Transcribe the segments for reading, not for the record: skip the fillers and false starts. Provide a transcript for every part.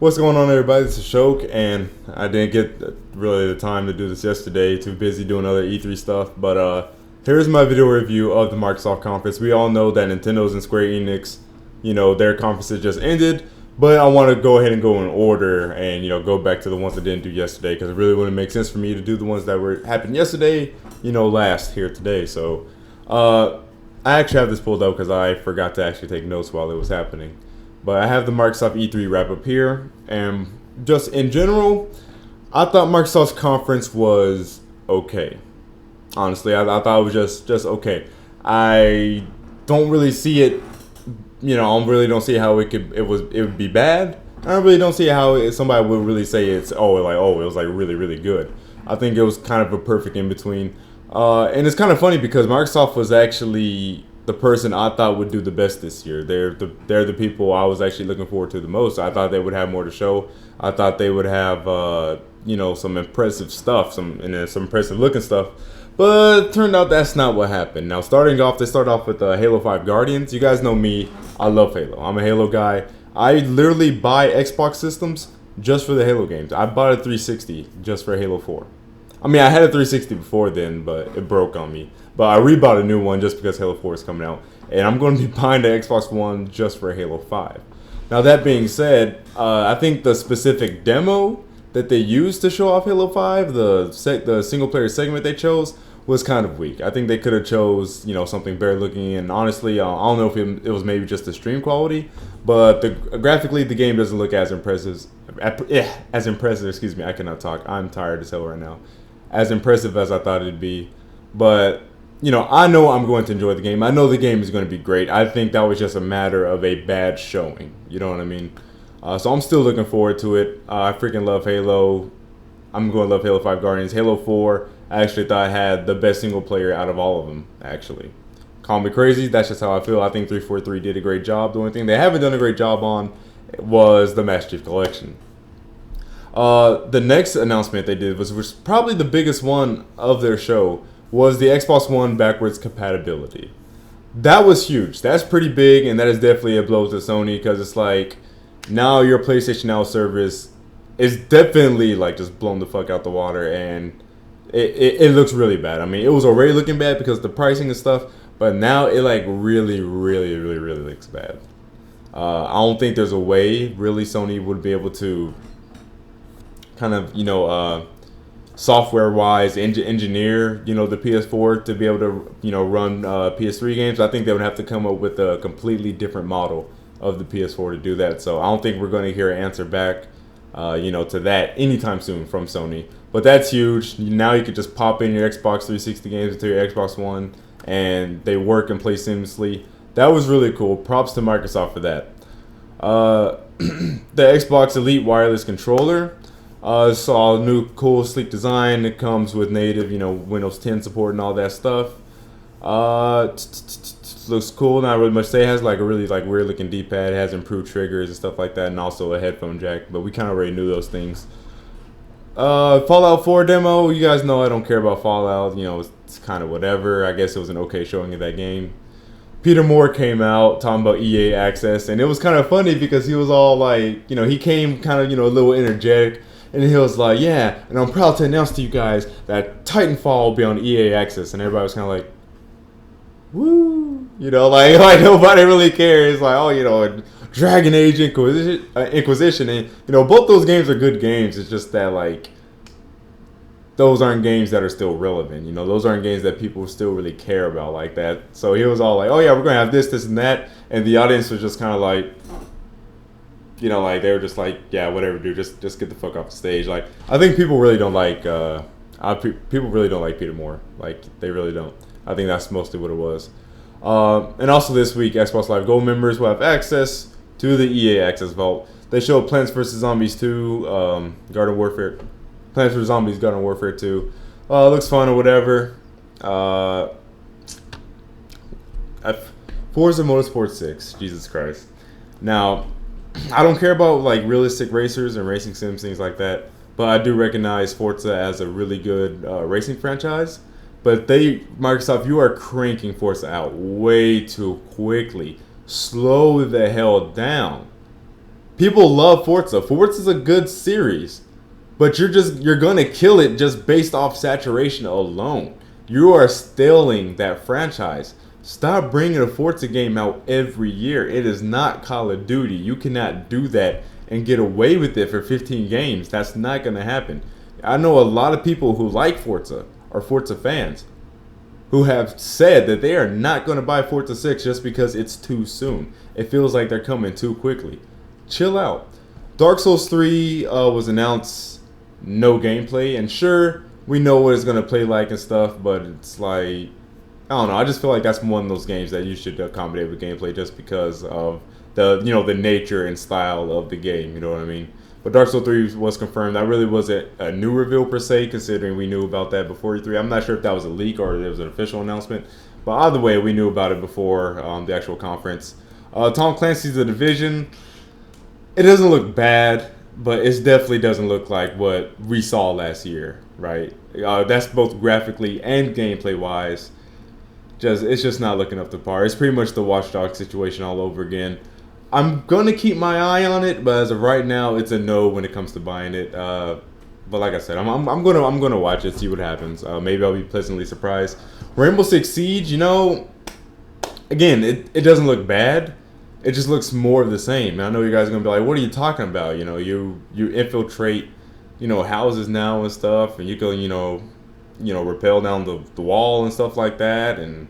What's going on, everybody? This is Shok, and I didn't get really the time to do this yesterday. Too busy doing other E3 stuff. But here's my video review of the Microsoft conference. We all know that Nintendo's and Square Enix, their conferences just ended. But I want to go ahead and go in order and go back to the ones that didn't do yesterday because it really wouldn't make sense for me to do the ones that were happened yesterday, last here today. So I actually have this pulled up because I forgot to actually take notes while it was happening. But I have the Microsoft E3 wrap up here, and just in general, I thought Microsoft's conference was okay. Honestly, I thought it was just okay. I don't really see it. I really don't see how it would be bad. I really don't see how somebody would really say it was like really really good. I think it was kind of a perfect in between, and it's kind of funny because Microsoft was actually the person I thought would do the best this year. They're the people I was actually looking forward to the most. I thought they would have more to show. I thought they would have some impressive stuff, some impressive looking stuff. But it turned out that's not what happened. Now starting off, they start off with Halo 5 Guardians. You guys know me. I love Halo. I'm a Halo guy. I literally buy Xbox systems just for the Halo games. I bought a 360 just for Halo 4. I mean, I had a 360 before then, but it broke on me. But I rebought a new one just because Halo 4 is coming out. And I'm going to be buying the Xbox One just for Halo 5. Now, that being said, I think the specific demo that they used to show off Halo 5, the single-player segment they chose, was kind of weak. I think they could have chose, something better looking. And honestly, I don't know if it was maybe just the stream quality. But graphically, the game doesn't look as impressive. Excuse me, I cannot talk. I'm tired as hell right now. As impressive as I thought it'd be. But I know I'm going to enjoy the game. I know the game is going to be great. I think that was just a matter of a bad showing. You know what I mean? So I'm still looking forward to it. I freaking love Halo. I'm going to love Halo 5 Guardians. Halo 4, I actually thought had the best single player out of all of them, actually. Call me crazy. That's just how I feel. I think 343 did a great job. The only thing they haven't done a great job on was the Master Chief Collection. The next announcement they did was probably the biggest one of their show, was the Xbox One backwards compatibility. That was huge. That's pretty big, and that is definitely a blow to Sony because it's like now your PlayStation Now service is definitely like just blown the fuck out the water, and it looks really bad. I mean, it was already looking bad because of the pricing and stuff, but now it like really, really, really, really looks bad. I don't think there's a way really Sony would be able to kind of software wise engineer the PS4 to be able to run PS3 games. I think they would have to come up with a completely different model of the PS4 to do that. So I don't think we're going to hear an answer back to that anytime soon from Sony. But that's huge. Now you could just pop in your Xbox 360 games into your Xbox One and they work and play seamlessly. That was really cool. Props to Microsoft for that. The Xbox Elite wireless controller saw a new cool sleek design. It comes with native Windows 10 support and all that stuff. Looks cool. Not really much to say. It has like a really weird looking D-pad. It has improved triggers and stuff like that, and also a headphone jack, but we kind of already knew those things. Fallout 4 demo. You guys know I don't care about Fallout. It's kind of whatever. I guess it was an okay showing of that game. Peter Moore came out talking about EA Access, and it was kind of funny because he was all like, he came kind of, a little energetic, and he was like, yeah, and I'm proud to announce to you guys that Titanfall will be on EA Access, and everybody was kind of like, woo, like nobody really cares, like, Dragon Age Inquisition, and, both those games are good games, it's just that, like, those aren't games that are still relevant. Those aren't games that people still really care about like that. So he was all like, oh yeah, we're going to have this, and that. And the audience was just kind of like, like they were just like, yeah, whatever, dude, just get the fuck off the stage. Like, I think people really don't like, people really don't like Peter Moore. Like, they really don't. I think that's mostly what it was. And also this week, Xbox Live Gold members will have access to the EA Access Vault. They showed Plants vs. Zombies 2, Garden Warfare. Plants vs. Zombies Garden Warfare 2. Looks fun or whatever. Forza Motorsport 6. Jesus Christ. Now, I don't care about like realistic racers and racing sims, things like that. But I do recognize Forza as a really good racing franchise. But Microsoft, you are cranking Forza out way too quickly. Slow the hell down. People love Forza. Forza's a good series, but you're gonna kill it just based off saturation alone. You are stealing that franchise. Stop bringing a Forza game out every year. It is not Call of Duty. You cannot do that and get away with it for 15 games. That's not gonna happen. I know a lot of people who like Forza are Forza fans who have said that they are not going to buy Forza 6 just because it's too soon. It feels like they're coming too quickly. Chill out. Dark Souls 3 was announced, no gameplay, and sure, we know what it's going to play like and stuff, but it's like, I don't know, I just feel like that's one of those games that you should accommodate with gameplay just because of the nature and style of the game, you know what I mean? But Dark Souls 3 was confirmed. That really wasn't a new reveal per se, considering we knew about that before E3. I'm not sure if that was a leak or it was an official announcement. But either way, we knew about it before the actual conference. Tom Clancy's The Division. It doesn't look bad, but it definitely doesn't look like what we saw last year, right? That's both graphically and gameplay-wise. It's just not looking up to par. It's pretty much the Watch Dogs situation all over again. I'm gonna keep my eye on it, but as of right now, it's a no when it comes to buying it. But like I said, I'm gonna watch it, see what happens. Maybe I'll be pleasantly surprised. Rainbow Six Siege, again, it doesn't look bad. It just looks more of the same. And I know you guys are gonna be like, "What are you talking about?" You infiltrate, houses now and stuff, and you can, rappel down the wall and stuff like that, and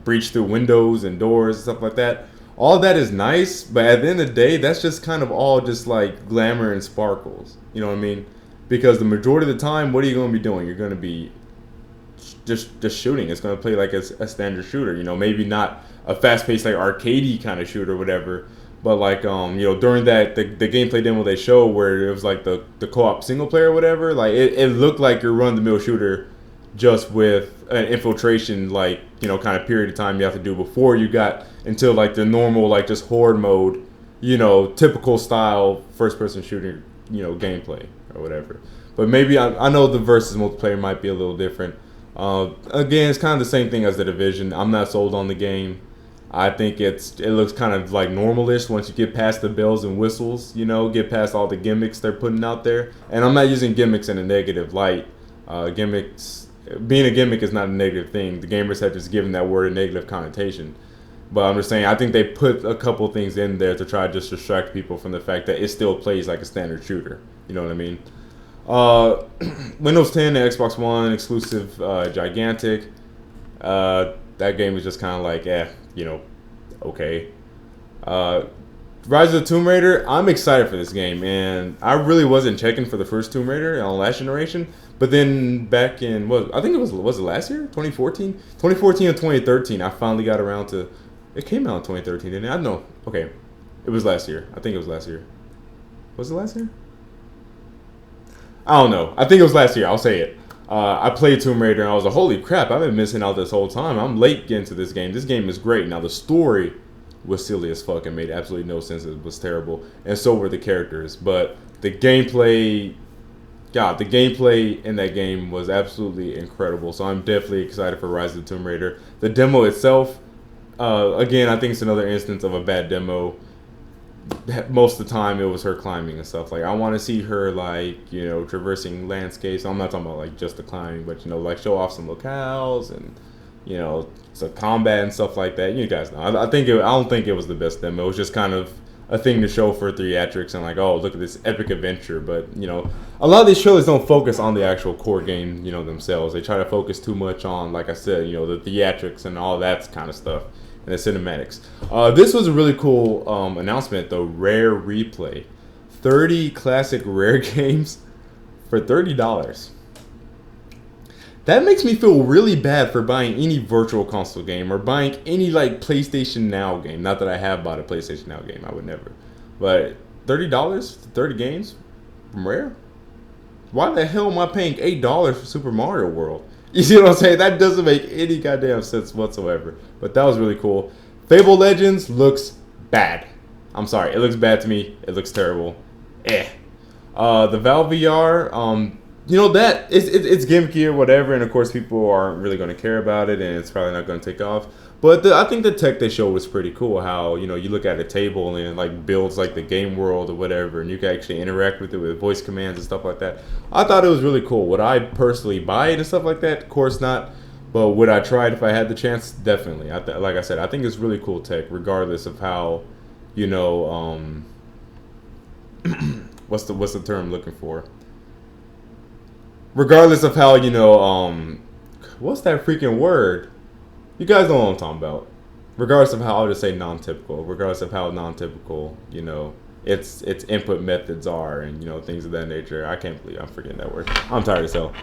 breach through windows and doors and stuff like that. All that is nice, but at the end of the day, that's just kind of all just like glamour and sparkles. You know what I mean? Because the majority of the time, what are you going to be doing? You're going to be just shooting. It's going to play like a standard shooter. Maybe not a fast-paced like arcadey kind of shooter or whatever, but like during that the gameplay demo they showed where it was like the co-op single player or whatever, like it looked like your run-of-the-mill shooter, just with an infiltration kind of period of time you have to do before you got into like the normal like just horde mode, typical style first person shooting gameplay or whatever. But maybe I know the versus multiplayer might be a little different. Again, it's kind of the same thing as The Division. I'm not sold on the game. I think it looks kind of like normalish once you get past the bells and whistles, get past all the gimmicks they're putting out there. And I'm not using gimmicks in a negative light. Being a gimmick is not a negative thing. The gamers have just given that word a negative connotation. But I'm just saying, I think they put a couple things in there to try to just distract people from the fact that it still plays like a standard shooter. You know what I mean? Windows 10 and Xbox One exclusive, gigantic. That game was just kind of like, okay. Rise of the Tomb Raider, I'm excited for this game, and I really wasn't checking for the first Tomb Raider on last generation. But then back in, I think it was it last year? 2014? 2014 or 2013, I finally got around to, it came out in 2013, didn't it? I don't know. Okay. It was last year. I think it was last year. Was it last year? I don't know. I think it was last year. I'll say it. I played Tomb Raider and I was like, holy crap, I've been missing out this whole time. I'm late getting to this game. This game is great. Now, the story was silly as fuck and made absolutely no sense. It was terrible. And so were the characters. But the gameplay... God, the gameplay in that game was absolutely incredible. So I'm definitely excited for Rise of the Tomb Raider. The demo itself, again, I think it's another instance of a bad demo. Most of the time, it was her climbing and stuff. Like, I want to see her, traversing landscapes. I'm not talking about, just the climbing, but, show off some locales and, some combat and stuff like that. You guys know. I don't think it was the best demo. It was just kind of a thing to show for theatrics and oh, look at this epic adventure. But a lot of these shows don't focus on the actual core game themselves. They try to focus too much on, like I said, the theatrics and all that kind of stuff and the cinematics. This was a really cool announcement though. Rare Replay, 30 classic Rare games for $30. That makes me feel really bad for buying any virtual console game or buying any PlayStation Now game. Not that I have bought a PlayStation Now game, I would never. But $30 for 30 games from Rare? Why the hell am I paying $8 for Super Mario World? You see what I'm saying? That doesn't make any goddamn sense whatsoever. But that was really cool. Fable Legends looks bad. I'm sorry, it looks bad to me. It looks terrible. The Valve VR, that it's gimmicky or whatever, and of course people aren't really going to care about it, and it's probably not going to take off. But I think the tech they showed was pretty cool. How you look at a table and it like builds like the game world or whatever, and you can actually interact with it with voice commands and stuff like that. I thought it was really cool. Would I personally buy it and stuff like that? Of course not. But would I try it if I had the chance? Definitely. Like I said, I think it's really cool tech, regardless of how, you know, what's the term I'm looking for? Regardless of how what's that freaking word? You guys know what I'm talking about. Regardless of how I'll just say non-typical. Regardless of how non-typical, its input methods are, and things of that nature. I can't believe I'm forgetting that word. I'm tired as hell.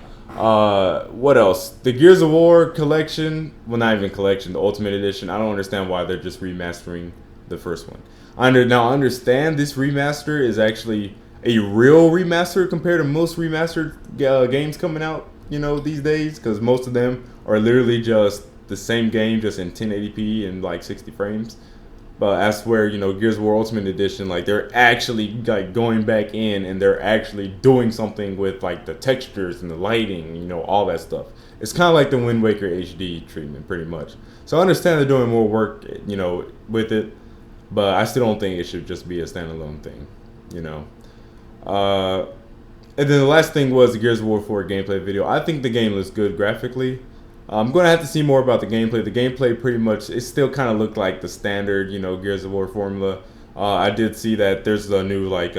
What else? The Gears of War collection. Well, not even collection. The Ultimate Edition. I don't understand why they're just remastering the first one. I understand this remaster is actually a real remaster compared to most remastered games coming out, these days, because most of them are literally just the same game, just in 1080p and like 60 frames. But I swear, Gears of War Ultimate Edition, like they're actually like going back in and they're actually doing something with like the textures and the lighting, all that stuff. It's kind of like the Wind Waker HD treatment, pretty much. So I understand they're doing more work, with it, but I still don't think it should just be a standalone thing, And then the last thing was the Gears of War 4 gameplay video. I think the game looks good graphically. I'm going to have to see more about the gameplay. The gameplay pretty much, it still kind of looked like the standard, Gears of War formula. I did see that there's a new, like,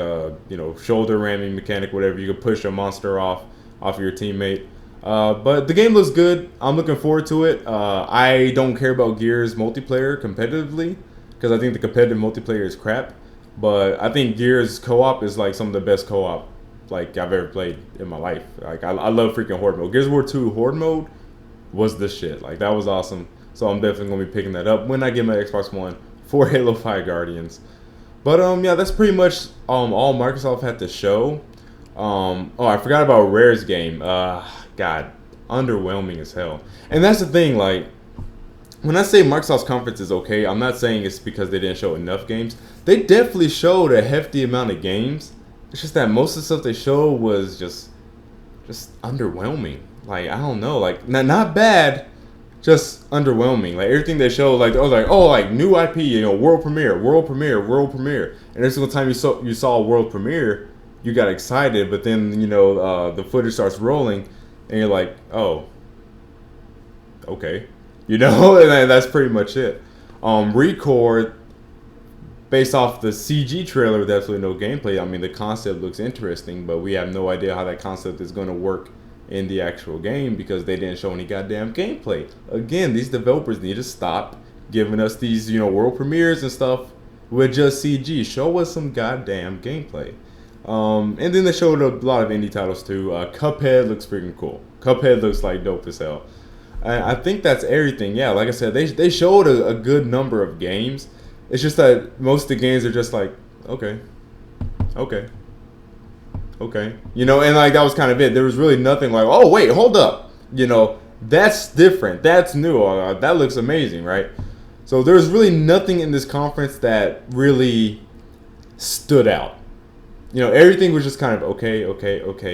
shoulder ramming mechanic, whatever. You can push a monster off your teammate. But the game looks good. I'm looking forward to it. I don't care about Gears multiplayer competitively, because I think the competitive multiplayer is crap. But I think Gears co-op is, like, some of the best co-op, like, I've ever played in my life. Like, I love freaking Horde mode. Gears of War 2 Horde mode was the shit. Like, that was awesome. So I'm definitely gonna be picking that up when I get my Xbox One for Halo 5 Guardians. But yeah, that's pretty much all Microsoft had to show. Oh, I forgot about Rare's game. God, underwhelming as hell. And that's the thing, like, when I say Microsoft's conference is okay, I'm not saying it's because they didn't show enough games. They definitely showed a hefty amount of games. It's just that most of the stuff they showed was just underwhelming. Like, I don't know, like, not bad, just underwhelming. Like, everything they showed, like, I was like, oh, like, new IP, world premiere. And every single time you saw a world premiere, you got excited, but then, the footage starts rolling, and you're like, oh, okay. And that's pretty much it. Record, based off the CG trailer with absolutely no gameplay, I mean, the concept looks interesting, but we have no idea how that concept is going to work in the actual game, because they didn't show any goddamn gameplay. Again, these developers need to stop giving us these, world premieres and stuff with just CG. Show us some goddamn gameplay. And then they showed a lot of indie titles too. Cuphead looks freaking cool. Cuphead looks like dope as hell. I think that's everything. Yeah, like I said, they showed a good number of games. It's just that most of the games are just like, okay. And like that was kind of it. There was really nothing like, oh wait, hold up, that's different, that's new, that looks amazing, right? So there's really nothing in this conference that really stood out. Everything was just kind of okay,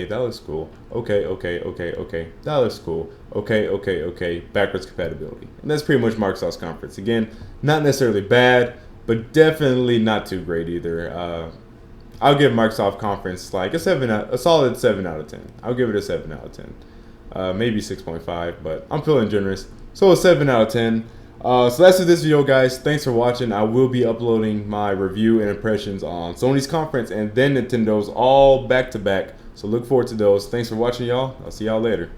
that looks cool. Okay, that looks cool. Okay, backwards compatibility. And that's pretty much Microsoft's conference. Again, not necessarily bad, but definitely not too great either. I'll give Microsoft conference like a solid 7 out of 10. I'll give it a 7 out of 10. Maybe 6.5, but I'm feeling generous. So a 7 out of 10. So that's it for this video, guys. Thanks for watching. I will be uploading my review and impressions on Sony's conference and then Nintendo's all back to back. So look forward to those. Thanks for watching, y'all. I'll see y'all later.